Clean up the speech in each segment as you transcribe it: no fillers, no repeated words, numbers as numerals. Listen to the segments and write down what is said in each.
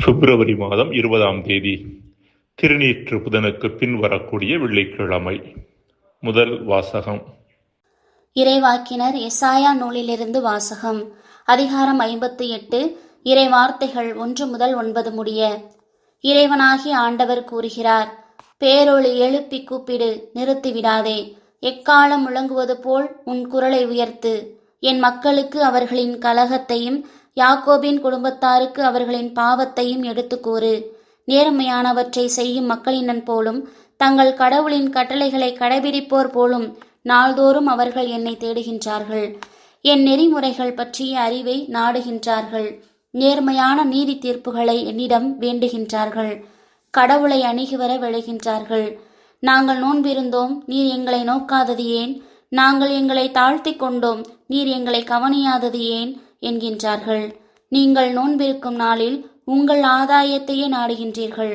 பிப்ரவரி மாதம் 20ஆம் தேதி திருநீற்று புதனுக்கு பின் வரக்கூடிய வெள்ளிக்கிழமை. முதல் வாசகம். இறைவாக்கினர் எசாயா நூலிலிருந்து வாசகம். அதிகாரம் 58. இறை வார்த்தைகள் 1 முதல் 9 முடிய. இறைவனாகி ஆண்டவர் கூறுகிறார்: பேரொளி எழுப்பி கூப்பிடு, நிறுத்திவிடாதே. எக்காலம் முழங்குவது போல் உன் குரலை உயர்த்து. என் மக்களுக்கு அவர்களின் கலகத்தையும் யாக்கோபின் குடும்பத்தாருக்கு அவர்களின் பாவத்தையும் எடுத்து கூறு. நேர்மையானவற்றை செய்யும் மக்களினன் போலும் தங்கள் கடவுளின் கட்டளைகளை கடைபிடிப்போர் போலும் நாள்தோறும் அவர்கள் என்னை தேடுகின்றார்கள். என் நெறிமுறைகள் பற்றிய அறிவை நாடுகின்றார்கள். நேர்மையான நீதி தீர்ப்புகளை என்னிடம் வேண்டுகின்றார்கள். கடவுளை அணுகி வர விளைகின்றார்கள். நாங்கள் நோன்பிருந்தோம், நீர் எங்களை நோக்காதது ஏன்? நாங்கள் எங்களை தாழ்த்தி கொண்டோம், நீர் எங்களை கவனியாதது ஏன் என்கின்றார்கள். நீங்கள் நோன்பிருக்கும் நாளில் உங்கள் ஆதாயத்தையே நாடுகின்றீர்கள்.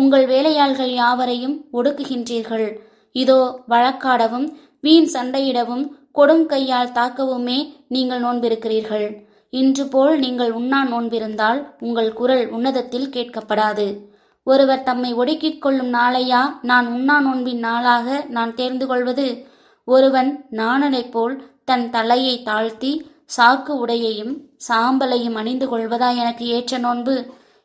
உங்கள் வேலையாள்கள் யாவரையும் ஒடுக்குகின்றீர்கள். இதோ வழக்காடவும் வீண் சண்டையிடவும் கொடும் கையால் தாக்கவுமே நீங்கள் நோன்பிருக்கிறீர்கள். இன்று போல் நீங்கள் உண்ணா நோன்பிருந்தால் உங்கள் குரல் உன்னதத்தில் கேட்கப்படாது. ஒருவர் தம்மை ஒடுக்கிக் கொள்ளும் நாளையா நான் உண்ணா நோன்பின் நாளாக நான் தேர்ந்து கொள்வது? ஒருவன் நாணனைப் போல் தன் தலையை தாழ்த்தி சாக்கு உடையையும் சாம்பலையும் அணிந்து கொள்வதா எனக்கு ஏற்ற நோன்பு?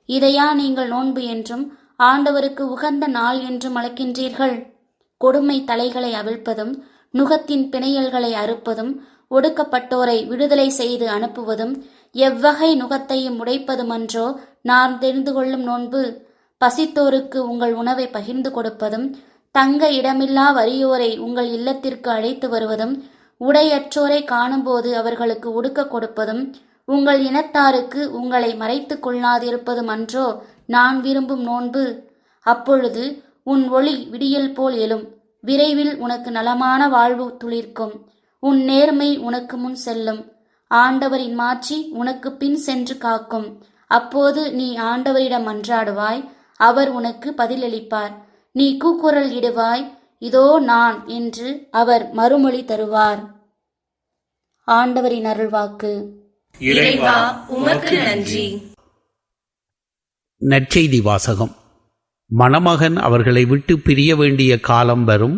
இதையா நீங்கள் நோன்பு என்றும் ஆண்டவருக்கு உகந்த நாள் என்றும் அழைக்கின்றீர்கள்? கொடுமை தலைகளை அவிழ்ப்பதும் நுகத்தின் பிணையல்களை அறுப்பதும் ஒடுக்கப்பட்டோரை விடுதலை செய்து அனுப்புவதும் எவ்வகை நுகத்தையும் உடைப்பதுமன்றோ நான் தெரிந்து கொள்ளும் நோன்பு? பசித்தோருக்கு உங்கள் உணவை பகிர்ந்து கொடுப்பதும் தங்க இடமில்லா வறியோரை உங்கள் இல்லத்திற்கு அழைத்து வருவதும் உடையற்றோரை காணும்போது அவர்களுக்கு உடுக்க கொடுப்பதும் உங்கள் இனத்தாருக்கு உங்களை மறைத்து கொள்ளாதிருப்பதும் அன்றோ நான் விரும்பும் நோன்பு? அப்பொழுது உன் ஒளி விடியல் போல் எழும். விரைவில் உனக்கு நலமான வாழ்வு துளிர்க்கும். உன் நேர்மை உனக்கு முன் செல்லும். ஆண்டவரின் மாட்சி உனக்கு பின் சென்று காக்கும். அப்போது நீ ஆண்டவரிடம் மன்றாடுவாய், அவர் உனக்கு பதிலளிப்பார். நீ கூக்குரல் இடுவாய், இதோ நான் என்று அவர் மறுமொழி தருவார். ஆண்டவரின் அருள்வாக்கு. இறைவா உமக்கு நன்றி. நற்செய்தி வாசகம். மணமகன் அவர்களை விட்டு பிரிய வேண்டிய காலம் வரும்,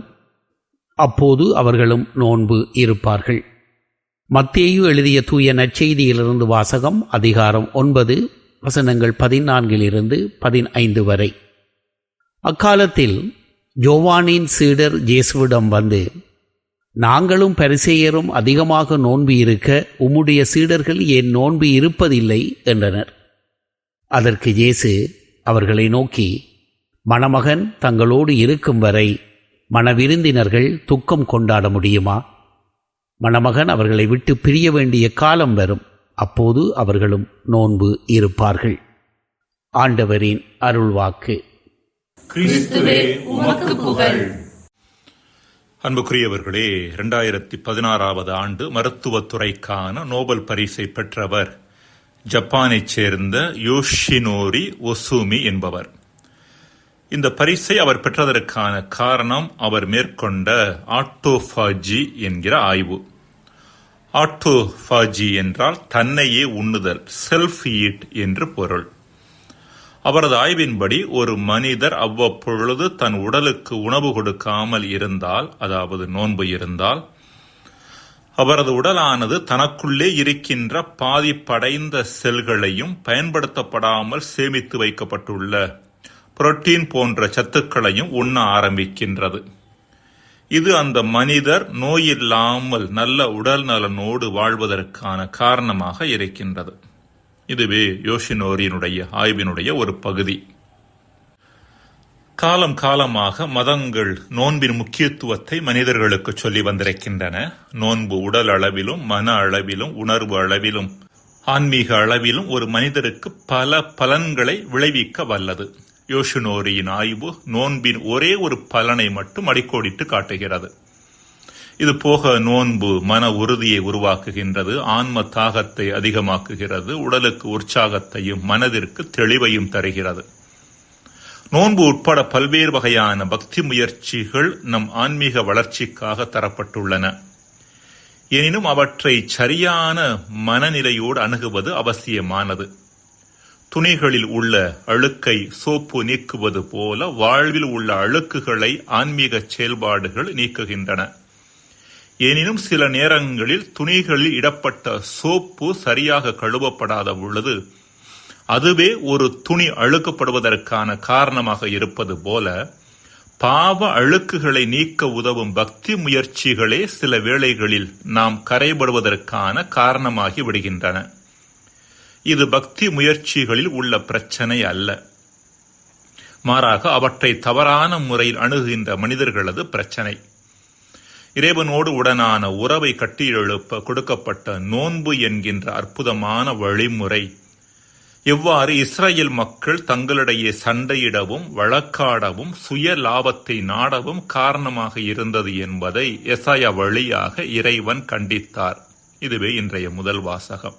அப்போது அவர்களும் நோன்பு இருப்பார்கள். மத்தேயு எழுதிய தூய நற்செய்தியிலிருந்து வாசகம். அதிகாரம் 9 வசனங்கள் 14-15 வரை. அக்காலத்தில் யோவானின் சீடர் இயேசுவிடம் வந்து, நாங்களும் பரிசேயரும் அதிகமாக நோன்பு இருக்க உம்முடைய சீடர்கள் ஏன் நோன்பு இருப்பதில்லை என்றனர். அதற்கு இயேசு அவர்களை நோக்கி, மணமகன் தங்களோடு இருக்கும் வரை மணவிருந்தினர்கள் துக்கம் கொண்டாட முடியுமா? மணமகன் அவர்களை விட்டு பிரிய வேண்டிய காலம் வரும், அப்போது அவர்களும் நோன்பு இருப்பார்கள். ஆண்டவரின் அருள்வாக்கு. கிறிஸ்துவே உமக்கு புகழ். அன்புக்குரியவர்களே, 2016 ஆண்டு மருத்துவத்துறைக்கான நோபல் பரிசை பெற்றவர் ஜப்பானைச் சேர்ந்த யோஷினோரி ஒசுமி என்பவர். இந்த பரிசை அவர் பெற்றதற்கான காரணம் அவர் மேற்கொண்ட ஆட்டோஃபாஜி என்கிற ஆய்வு. ஆட்டோஃபாஜி என்றால் தன்னையே உண்ணுதல், செல்ஃப் ஈட் என்று பொருள். அவரது ஆய்வின்படி ஒரு மனிதர் அவ்வப்பொழுது தன் உடலுக்கு உணவு கொடுக்காமல் இருந்தால், அதாவது நோன்பு இருந்தால், அவரது உடலானது தனக்குள்ளே இருக்கின்ற பாதிப்படைந்த செல்களையும் பயன்படுத்தப்படாமல் சேமித்து வைக்கப்பட்டுள்ள புரோட்டீன் போன்ற சத்துக்களையும் உண்ண ஆரம்பிக்கின்றது. இது அந்த மனிதர் நோயில்லாமல் நல்ல உடல் நலனோடு வாழ்வதற்கான காரணமாக இருக்கின்றது. இதுவே யோஷினோரியினுடைய ஆய்வினுடைய ஒரு பகுதி. காலம் காலமாக மதங்கள் நோன்பின் முக்கியத்துவத்தை மனிதர்களுக்கு சொல்லி வந்திருக்கின்றன. நோன்பு உடல் அளவிலும் மன அளவிலும் உணர்வு அளவிலும் ஆன்மீக அளவிலும் ஒரு மனிதருக்கு பல பலன்களை விளைவிக்க வல்லது. யோஷினோரியின் ஆய்வு நோன்பின் ஒரே ஒரு பலனை மட்டும் அடிக்கோடிட்டு காட்டுகிறது. இது போக நோன்பு மன உறுதியை உருவாக்குகின்றது, ஆன்ம தாகத்தை அதிகமாக்குகிறது, உடலுக்கு உற்சாகத்தையும் மனதிற்கு தெளிவையும் தருகிறது. நோன்பு உட்பட பல்வேறு வகையான பக்தி முயற்சிகள் நம் ஆன்மீக வளர்ச்சிக்காக தரப்பட்டுள்ளன. எனினும் அவற்றை சரியான மனநிலையோடு அணுகுவது அவசியமானது. துணிகளில் உள்ள அழுக்கை சோப்பு நீக்குவது போல வாழ்வில் உள்ள அழுக்குகளை ஆன்மீக செயல்பாடுகள் நீக்குகின்றன. எனினும் சில நேரங்களில் துணிகளில் இடப்பட்ட சோப்பு சரியாக கழுவப்படாத பொழுது அதுவே ஒரு துணி அழுக்கப்படுவதற்கான காரணமாக இருப்பது போல பாவ அழுக்குகளை நீக்க உதவும் பக்தி முயற்சிகளே சில வேளைகளில் நாம் கரைபடுவதற்கான காரணமாகி விடுகின்றன. இது பக்தி முயற்சிகளில் உள்ள பிரச்சனை அல்ல, மாறாக அவற்றை தவறான முறையில் அணுகுகின்ற மனிதர்களது பிரச்சனை. இறைவனோடு உடனான உறவை கட்டியெழுப்ப கொடுக்கப்பட்ட நோன்பு என்கின்ற அற்புதமான வழிமுறை எவ்வாறு இஸ்ரேல் மக்கள் தங்களிடையே சண்டையிடவும் வழக்காடவும் சுய லாபத்தை நாடவும் காரணமாக இருந்தது என்பதை எசாயா வழியாக இறைவன் கண்டித்தார். இதுவே இன்றைய முதல் வாசகம்.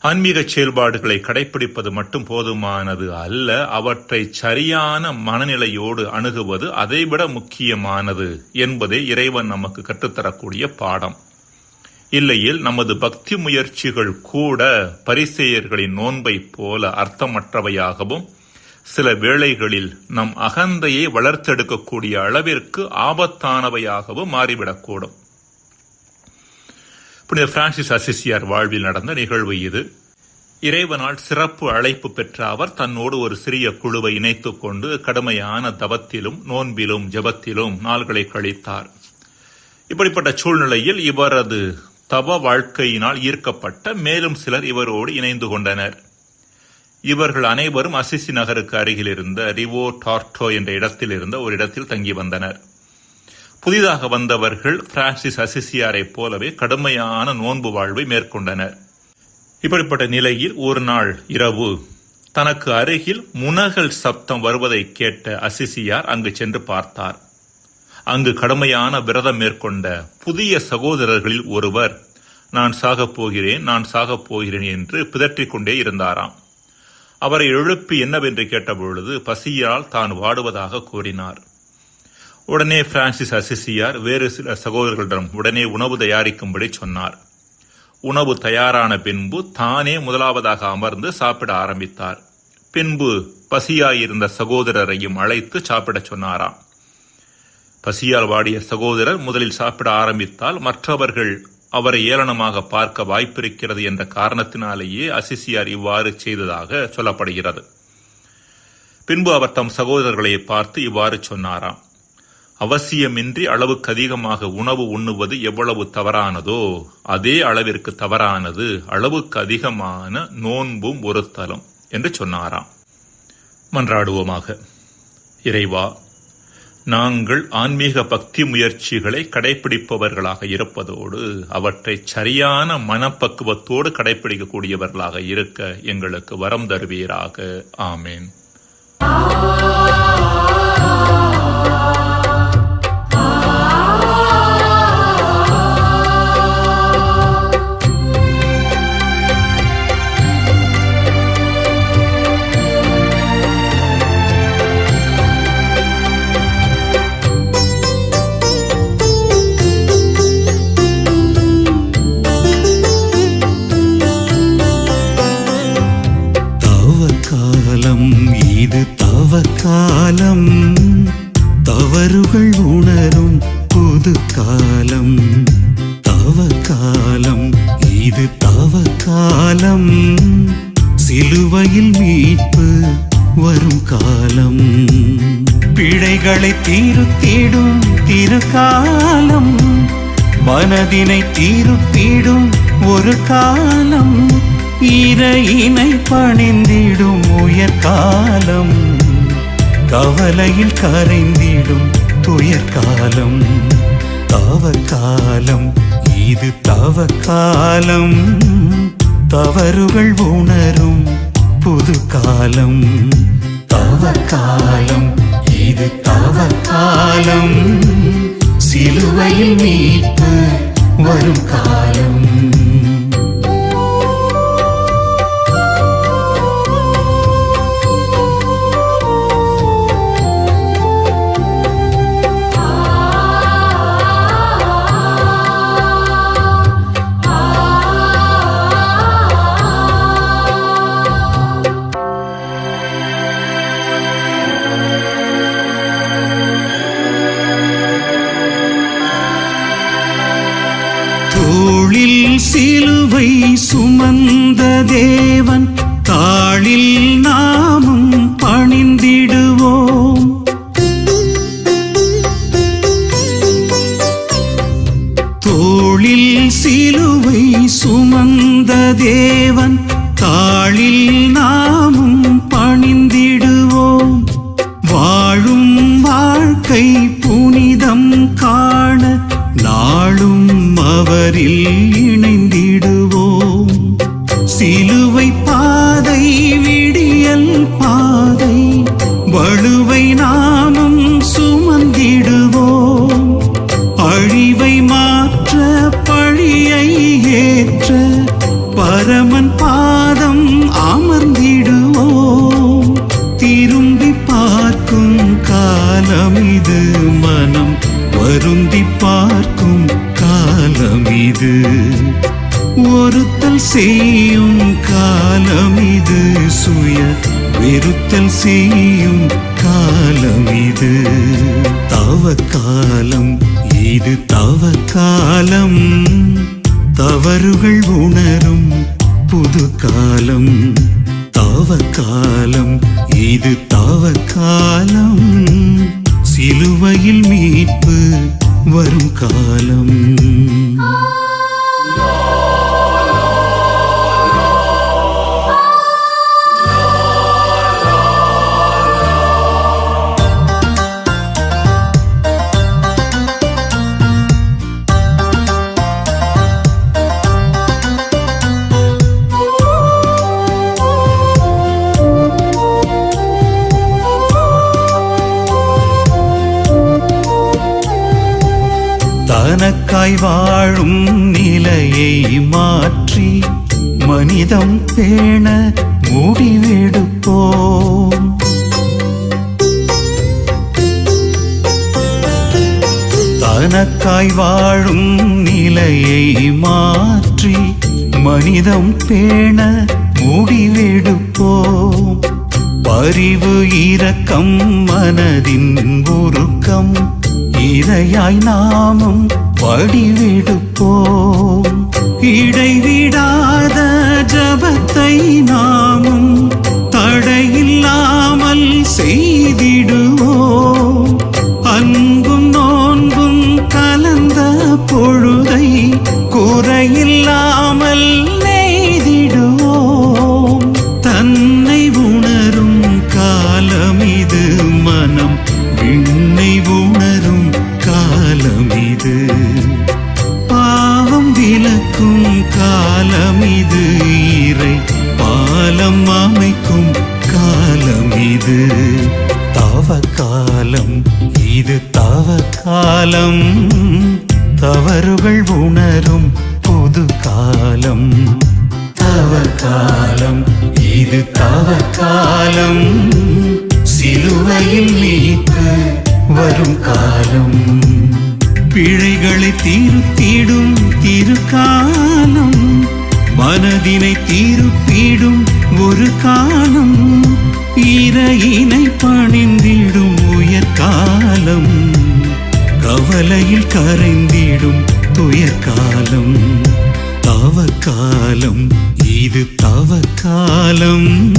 ஆன்மீக செயல்பாடுகளை கடைபிடிப்பது மட்டும் போதுமானது அல்ல, அவற்றை சரியான மனநிலையோடு அணுகுவது அதைவிட முக்கியமானது என்பதே இறைவன் நமக்கு கற்றுத்தரக்கூடிய பாடம். இல்லையில் நமது பக்தி முயற்சிகள் கூட பரிசேயர்களின் நோன்பை போல அர்த்தமற்றவையாகவும் சில வேளைகளில் நம் அகந்தையை வளர்த்தெடுக்கக்கூடிய அளவிற்கு ஆபத்தானவையாகவும் மாறிவிடக்கூடும். புனித பிரான்சிஸ் அசிசியார் வாழ்வில் நடந்த நிகழ்வு இது. இறைவனால் சிறப்பு அழைப்பு பெற்ற அவர் தன்னோடு ஒரு சிறிய குழுவை இணைத்துக் கொண்டு கடுமையான தவத்திலும் நோன்பிலும் ஜபத்திலும் நாள்களை கழித்தார். இப்படிப்பட்ட சூழ்நிலையில் இவரது தவ வாழ்க்கையினால் ஈர்க்கப்பட்ட மேலும் சிலர் இவரோடு இணைந்து கொண்டனர். இவர்கள் அனைவரும் அசிசி நகருக்கு அருகில் இருந்த ரிவோ டார்டோ என்ற இடத்தில் இருந்த ஒரு இடத்தில் தங்கி வந்தனர். புதிதாக வந்தவர்கள் பிரான்சிஸ் அசிசியாரை போலவே கடுமையான நோன்பு வாழ்வை மேற்கொண்டனர். இப்படிப்பட்ட நிலையில் ஒரு நாள் இரவு தனக்கு அருகில் முனகல் சப்தம் வருவதை கேட்ட அசிசியார் அங்கு சென்று பார்த்தார். அங்கு கடுமையான விரதம் மேற்கொண்ட புதிய சகோதரர்களில் ஒருவர் நான் சாகப் போகிறேன் என்று பிதற்றிக் கொண்டே இருந்தாராம். அவரை எழுப்பி என்னவென்று கேட்டபொழுது பசியால் தான் வாடுவதாக கூறினார். உடனே பிரான்சிஸ் அசிசியார் வேறு சில சகோதரர்களிடம் உடனே உணவு தயாரிக்கும்படி சொன்னார். உணவு தயாரான பின்பு தானே முதலாவதாக அமர்ந்து சாப்பிட ஆரம்பித்தார். பின்பு பசியாயிருந்த சகோதரரையும் அழைத்து சாப்பிடச் சொன்னாராம். பசியால் வாடிய சகோதரர் முதலில் சாப்பிட ஆரம்பித்தால் மற்றவர்கள் அவரை ஏளனமாக பார்க்க வாய்ப்பிருக்கிறது என்ற காரணத்தினாலேயே அசிசியார் இவ்வாறு செய்ததாக சொல்லப்படுகிறது. பின்பு அவர் தம் சகோதரர்களை பார்த்து இவ்வாறு சொன்னாராம். அவசியமின்றி அளவுக்கு அதிகமாக உணவு உண்ணுவது எவ்வளவு தவறானதோ அதே அளவிற்கு தவறானது அளவுக்கு அதிகமான நோன்பும் ஒருத்தலும் என்று சொன்னாராம். மன்றாடுவோமாக. இறைவா, நாங்கள் ஆன்மீக பக்தி முயற்சிகளை கடைபிடிப்பவர்களாக இருப்பதோடு அவற்றை சரியான மனப்பக்குவத்தோடு கடைபிடிக்கக்கூடியவர்களாக இருக்க எங்களுக்கு வரம் தருவீராக. ஆமேன். காலம் தவறுகள் உணரும் புது காலம். தவக்காலம் இது தவக்காலம். சிலுவையில் மீட்பு வரும் காலம். பிழைகளை தீருத்திடும் திருக்காலம். மனதினை தீருத்திடும் ஒரு காலம். இறையினை பணிந்திடும் உயர்காலம். கவலையில் கரைந்திடும் துயர்காலம். தவக்காலம் இது தவக்காலம். தவறுகள் உணரும் புது காலம். தவக்காலம் இது தவக்காலம். சிலுவையில் மீட்பு வரும் காலம். சுமந்த தேவன் தாளில் நாமும் பணிந்திடுவோம். தோளில் சிலுவை சுமந்த தேவன் தாளில் நாமும் பணிந்திடுவோம். வாழும் வாழ்க்கை புனிதம் காண நாளும் அவரில் இணைந்திடுவோம். சிலுவை பாதை விடியல் பாதை, வலுவை நாமும் சுமந்திடுவோம். அழிவை மாற்ற பழியை ஏற்ற பரமன் பாதம் அமர்ந்திடுவோம். திரும்பி பார்க்கும் காலம் இது, மனம் வருந்தி பார்க்கும் காலம் இது. ஒருத்தல் செய்யும் காலம் இது, சுய வெறுத்தல் செய்யும் காலம் இது. தவக்காலம் இது, தவக்காலம். தவறுகள் உணரும் புது காலம். தவக்காலம் இது, தவக்காலம். சிலுவையில் மீட்பு வரும் காலம். தனக்காய் வாழும் நிலையை மாற்றி மனிதம் பேண முடிவெடுப்போம். தனக்காய் வாழும் நிலையை மாற்றி மனிதம் பேண முடிவெடுப்போம். பரிவு இரக்கம் மனதின் உருக்கம் இதையாய் நாமும் வடிவெடுப்போம். இடைவிடாத ஜபத்தை நாமும் தடையில்லாமல் செய்திடுவோம். அன்பும் நோன்பும் கலந்த பொழுதை குறையில்லாமல் நெய்திடுவோம். தன்னை உணரும் காலம் இது, மனம் விண்ணை உணரும் காலம் இது. பாவம் விலக்கும் காலம் இது, இறை பாலம் அமைக்கும் காலம் இது. தவக்காலம் இது, தவக்காலம். தவறுகள் உணரும் புது காலம். தவக்காலம் இது, தவக்காலம். சிலுவையில் மீட்பு வரும் காலம். பிழைகளை தீர்த்திடும் திருக்காலம். மனதினை தீர்ப்பிடும் ஒரு காலம். இறையினை பணிந்திடும் உயர்காலம். கவலையில் கரைந்திடும் துயர்காலம். தவக்காலம் இது, தவக்காலம்.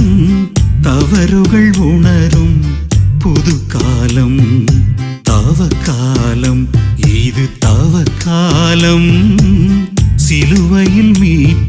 தவறுகள் உணரும் புது காலம். தவக்காலம் இது, தவக்காலம். சிலுவையில் மீட்பு